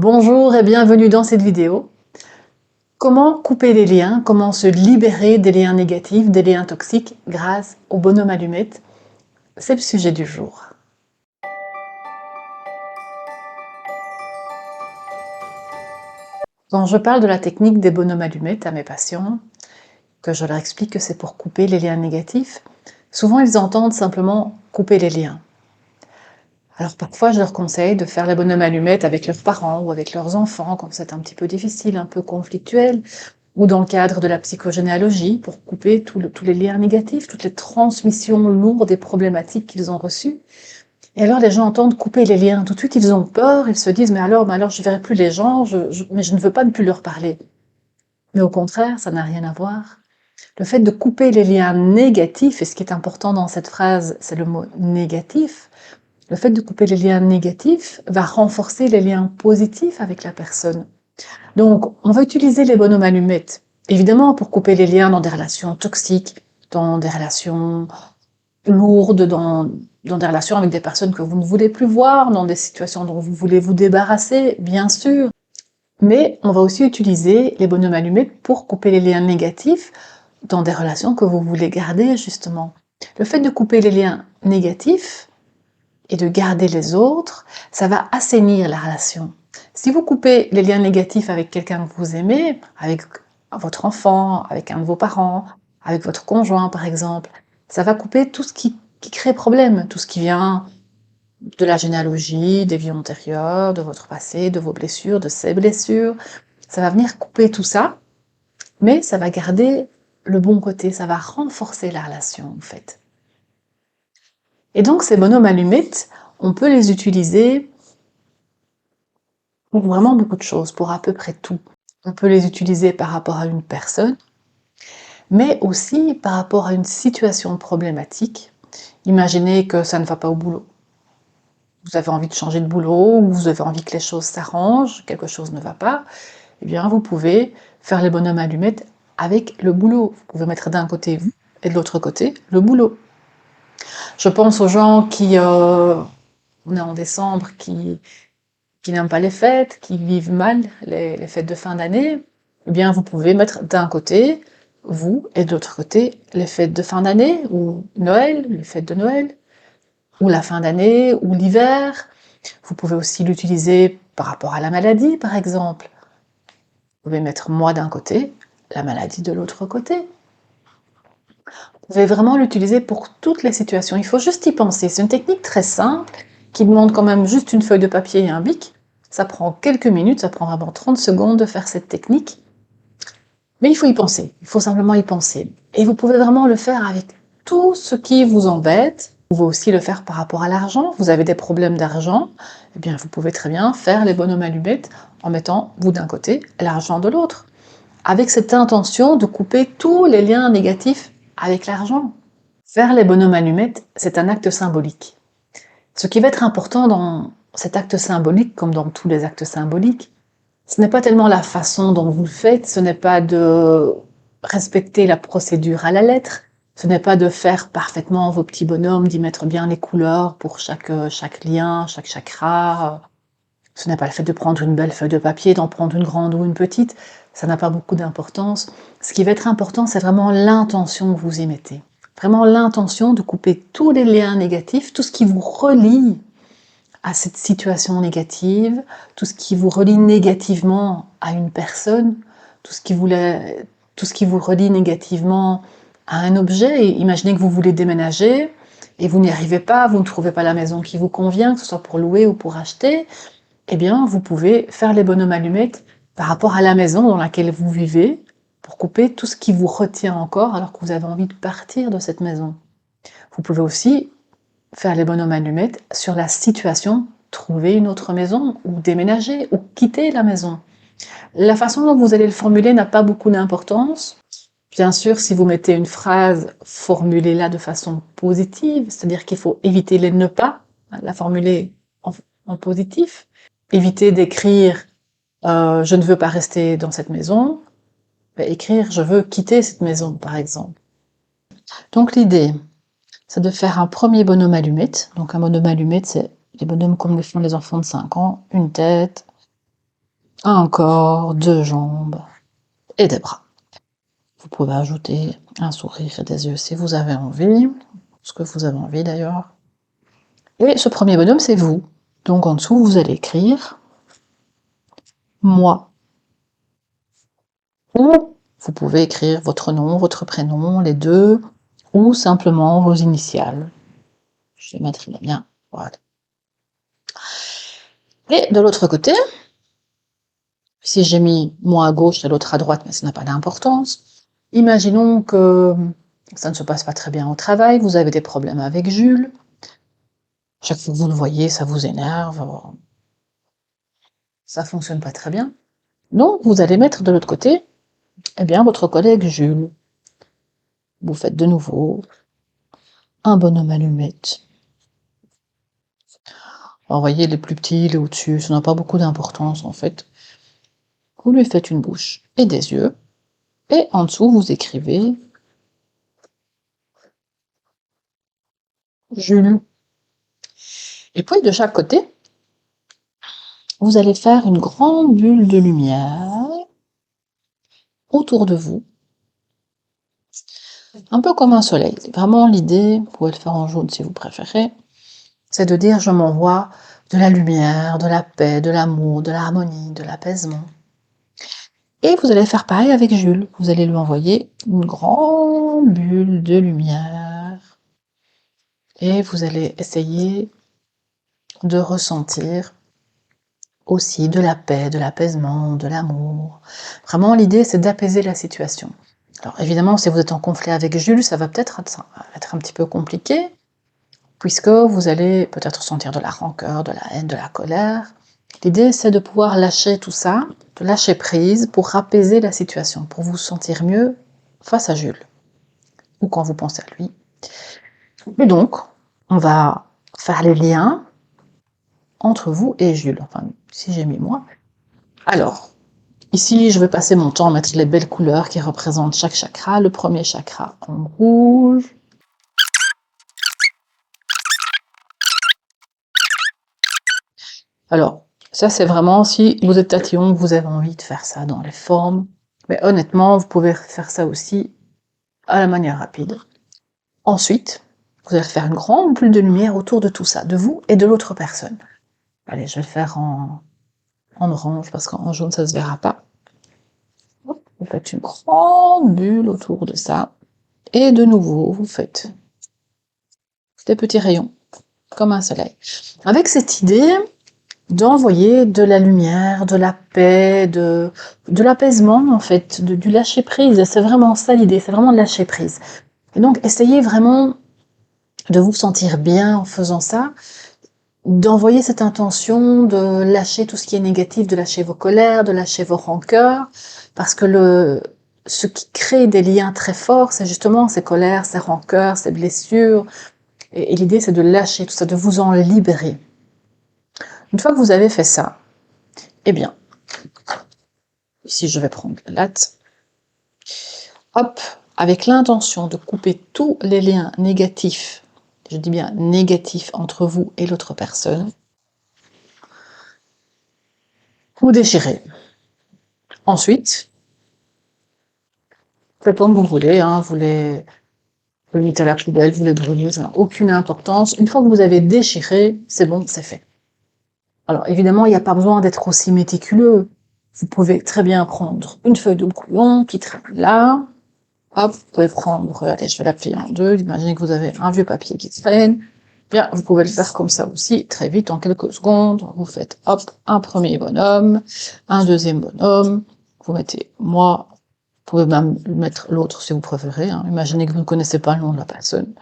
Bonjour et bienvenue dans cette vidéo. Comment couper les liens, comment se libérer des liens négatifs, des liens toxiques grâce au bonhomme allumette? C'est le sujet du jour. Quand je parle de la technique des bonhommes allumettes à mes patients, que je leur explique que c'est pour couper les liens négatifs, souvent ils entendent simplement couper les liens. Alors parfois je leur conseille de faire les bonhommes allumettes avec leurs parents ou avec leurs enfants quand c'est un petit peu difficile, un peu conflictuel, ou dans le cadre de la psychogénéalogie, pour couper tous les liens négatifs, toutes les transmissions lourdes et problématiques qu'ils ont reçues. Et alors les gens entendent couper les liens, tout de suite ils ont peur, ils se disent mais alors je ne verrai plus les gens, mais je ne veux pas ne plus leur parler. Mais au contraire, ça n'a rien à voir. Le fait de couper les liens négatifs, et ce qui est important dans cette phrase, c'est le mot négatif, le fait de couper les liens négatifs va renforcer les liens positifs avec la personne. Donc, on va utiliser les bonhommes allumettes, évidemment pour couper les liens dans des relations toxiques, dans des relations lourdes, dans des relations avec des personnes que vous ne voulez plus voir, dans des situations dont vous voulez vous débarrasser, bien sûr. Mais on va aussi utiliser les bonhommes allumettes pour couper les liens négatifs dans des relations que vous voulez garder, justement. Le fait de couper les liens négatifs et de garder les autres, ça va assainir la relation. Si vous coupez les liens négatifs avec quelqu'un que vous aimez, avec votre enfant, avec un de vos parents, avec votre conjoint par exemple, ça va couper tout ce qui crée problème, tout ce qui vient de la généalogie, des vies antérieures, de votre passé, de vos blessures, de ses blessures. Ça va venir couper tout ça, mais ça va garder le bon côté, ça va renforcer la relation en fait. Et donc ces bonhommes allumettes, on peut les utiliser pour vraiment beaucoup de choses, pour à peu près tout. On peut les utiliser par rapport à une personne, mais aussi par rapport à une situation problématique. Imaginez que ça ne va pas au boulot. Vous avez envie de changer de boulot, ou vous avez envie que les choses s'arrangent, quelque chose ne va pas, eh bien vous pouvez faire les bonhommes allumettes avec le boulot. Vous pouvez mettre d'un côté vous, et de l'autre côté le boulot. Je pense aux gens on est en décembre, qui n'aiment pas les fêtes, qui vivent mal les fêtes de fin d'année, eh bien vous pouvez mettre d'un côté vous et de l'autre côté les fêtes de fin d'année, ou Noël, les fêtes de Noël, ou la fin d'année, ou l'hiver. Vous pouvez aussi l'utiliser par rapport à la maladie, par exemple. Vous pouvez mettre moi d'un côté, la maladie de l'autre côté. Vous pouvez vraiment l'utiliser pour toutes les situations, il faut juste y penser. C'est une technique très simple, qui demande quand même juste une feuille de papier et un bic. Ça prend quelques minutes, ça prend vraiment 30 secondes de faire cette technique. Mais il faut y penser, il faut simplement y penser. Et vous pouvez vraiment le faire avec tout ce qui vous embête. Vous pouvez aussi le faire par rapport à l'argent. Vous avez des problèmes d'argent, eh bien vous pouvez très bien faire les bonhommes allumettes en mettant vous d'un côté, l'argent de l'autre, avec cette intention de couper tous les liens négatifs avec l'argent. Faire les bonhommes allumettes, c'est un acte symbolique. Ce qui va être important dans cet acte symbolique, comme dans tous les actes symboliques, ce n'est pas tellement la façon dont vous le faites, ce n'est pas de respecter la procédure à la lettre, ce n'est pas de faire parfaitement vos petits bonhommes, d'y mettre bien les couleurs pour chaque lien, chaque chakra. Ce n'est pas le fait de prendre une belle feuille de papier, d'en prendre une grande ou une petite, ça n'a pas beaucoup d'importance. Ce qui va être important, c'est vraiment l'intention que vous y mettez. Vraiment l'intention de couper tous les liens négatifs, tout ce qui vous relie à cette situation négative, tout ce qui vous relie négativement à une personne, tout ce qui vous relie négativement à un objet. Et imaginez que vous voulez déménager et vous n'y arrivez pas, vous ne trouvez pas la maison qui vous convient, que ce soit pour louer ou pour acheter, eh bien vous pouvez faire les bonhommes allumettes par rapport à la maison dans laquelle vous vivez, pour couper tout ce qui vous retient encore alors que vous avez envie de partir de cette maison. Vous pouvez aussi faire les bonhommes allumettes sur la situation, trouver une autre maison, ou déménager, ou quitter la maison. La façon dont vous allez le formuler n'a pas beaucoup d'importance. Bien sûr, si vous mettez une phrase, formulez-la de façon positive, c'est-à-dire qu'il faut éviter les ne pas, la formuler en positif. Éviter d'écrire je ne veux pas rester dans cette maison, écrire je veux quitter cette maison, par exemple. Donc l'idée, c'est de faire un premier bonhomme allumette. Donc un bonhomme allumette, c'est les bonhommes comme le font les enfants de 5 ans, une tête, un corps, deux jambes et des bras. Vous pouvez ajouter un sourire et des yeux si vous avez envie, ce que vous avez envie d'ailleurs. Et ce premier bonhomme, c'est vous. Donc en dessous, vous allez écrire moi. Ou vous pouvez écrire votre nom, votre prénom, les deux, ou simplement vos initiales. Je vais mettre les miens. Voilà. Et de l'autre côté, si j'ai mis moi à gauche et l'autre à droite, mais ça n'a pas d'importance, imaginons que ça ne se passe pas très bien au travail, vous avez des problèmes avec Jules, chaque fois que vous le voyez, ça vous énerve, ça fonctionne pas très bien. Donc, vous allez mettre de l'autre côté, eh bien, votre collègue Jules. Vous faites de nouveau un bonhomme allumette. Alors, vous voyez, les plus petits, les au-dessus, ça n'a pas beaucoup d'importance, en fait. Vous lui faites une bouche et des yeux, et en dessous, vous écrivez Jules. Et puis, de chaque côté, vous allez faire une grande bulle de lumière autour de vous, un peu comme un soleil. C'est vraiment l'idée, vous pouvez le faire en jaune si vous préférez, c'est de dire je m'envoie de la lumière, de la paix, de l'amour, de l'harmonie, de l'apaisement. Et vous allez faire pareil avec Jules. Vous allez lui envoyer une grande bulle de lumière. Et vous allez essayer de ressentir aussi de la paix, de l'apaisement, de l'amour. Vraiment, l'idée, c'est d'apaiser la situation. Alors évidemment, si vous êtes en conflit avec Jules, ça va peut-être être un petit peu compliqué, puisque vous allez peut-être sentir de la rancœur, de la haine, de la colère. L'idée, c'est de pouvoir lâcher tout ça, de lâcher prise pour apaiser la situation, pour vous sentir mieux face à Jules, ou quand vous pensez à lui. Et donc, on va faire les liens entre vous et Jules, enfin, si j'ai mis moi. Alors, ici, je vais passer mon temps à mettre les belles couleurs qui représentent chaque chakra. Le premier chakra en rouge. Alors, ça, c'est vraiment si vous êtes tatillon, vous avez envie de faire ça dans les formes. Mais honnêtement, vous pouvez faire ça aussi à la manière rapide. Ensuite, vous allez faire une grande bulle de lumière autour de tout ça, de vous et de l'autre personne. Allez, je vais le faire en orange parce qu'en jaune, ça se verra pas. Vous faites une grande bulle autour de ça. Et de nouveau, vous faites des petits rayons, comme un soleil. Avec cette idée d'envoyer de la lumière, de la paix, de l'apaisement, en fait, du lâcher-prise. C'est vraiment ça l'idée, c'est vraiment de lâcher prise. Et donc, essayez vraiment de vous sentir bien en faisant ça, d'envoyer cette intention de lâcher tout ce qui est négatif, de lâcher vos colères, de lâcher vos rancœurs, parce que ce qui crée des liens très forts, c'est justement ces colères, ces rancœurs, ces blessures, et l'idée c'est de lâcher tout ça, de vous en libérer. Une fois que vous avez fait ça, eh bien, ici je vais prendre la latte, hop, avec l'intention de couper tous les liens négatifs, je dis bien négatifs entre vous et l'autre personne, vous déchirez. Ensuite, faites comme vous voulez, hein, vous les mettez à la poubelle, vous les brûlez, ça n'a aucune importance. Une fois que vous avez déchiré, c'est bon, c'est fait. Alors évidemment, il n'y a pas besoin d'être aussi méticuleux. Vous pouvez très bien prendre une feuille de brouillon qui traîne là. Hop, vous pouvez prendre, allez, je vais la plier en deux. Imaginez que vous avez un vieux papier qui traîne. Bien, vous pouvez le faire comme ça aussi, très vite, en quelques secondes. Vous faites, hop, un premier bonhomme, un deuxième bonhomme. Vous mettez moi. Vous pouvez même mettre l'autre si vous préférez. Hein. Imaginez que vous ne connaissez pas le nom de la personne.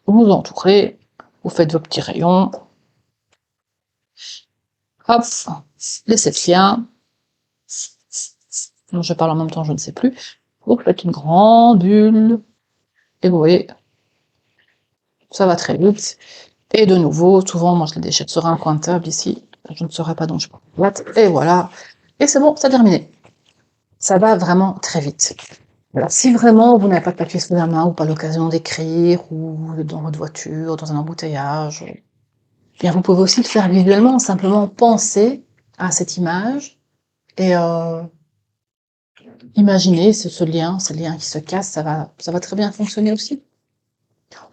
Vous vous entourez, vous faites vos petits rayons. Hop, les septiens. Non, je parle en même temps, je ne sais plus. Vous faites une grande bulle. Et vous voyez, ça va très vite. Et de nouveau, souvent, moi je les déchire sur un coin de table ici. Je ne saurais pas dont je parle. Et voilà. Et c'est bon, c'est terminé. Ça va vraiment très vite. Alors, si vraiment vous n'avez pas de papier sous la main ou pas l'occasion d'écrire ou dans votre voiture, dans un embouteillage, bien vous pouvez aussi le faire visuellement, simplement penser à cette image et imaginez ce lien qui se casse, ça va très bien fonctionner aussi.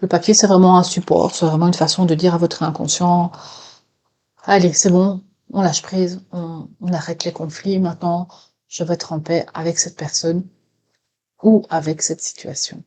Le papier, c'est vraiment un support, c'est vraiment une façon de dire à votre inconscient: «Allez, c'est bon, on lâche prise, on arrête les conflits, maintenant je veux être en paix avec cette personne ou avec cette situation».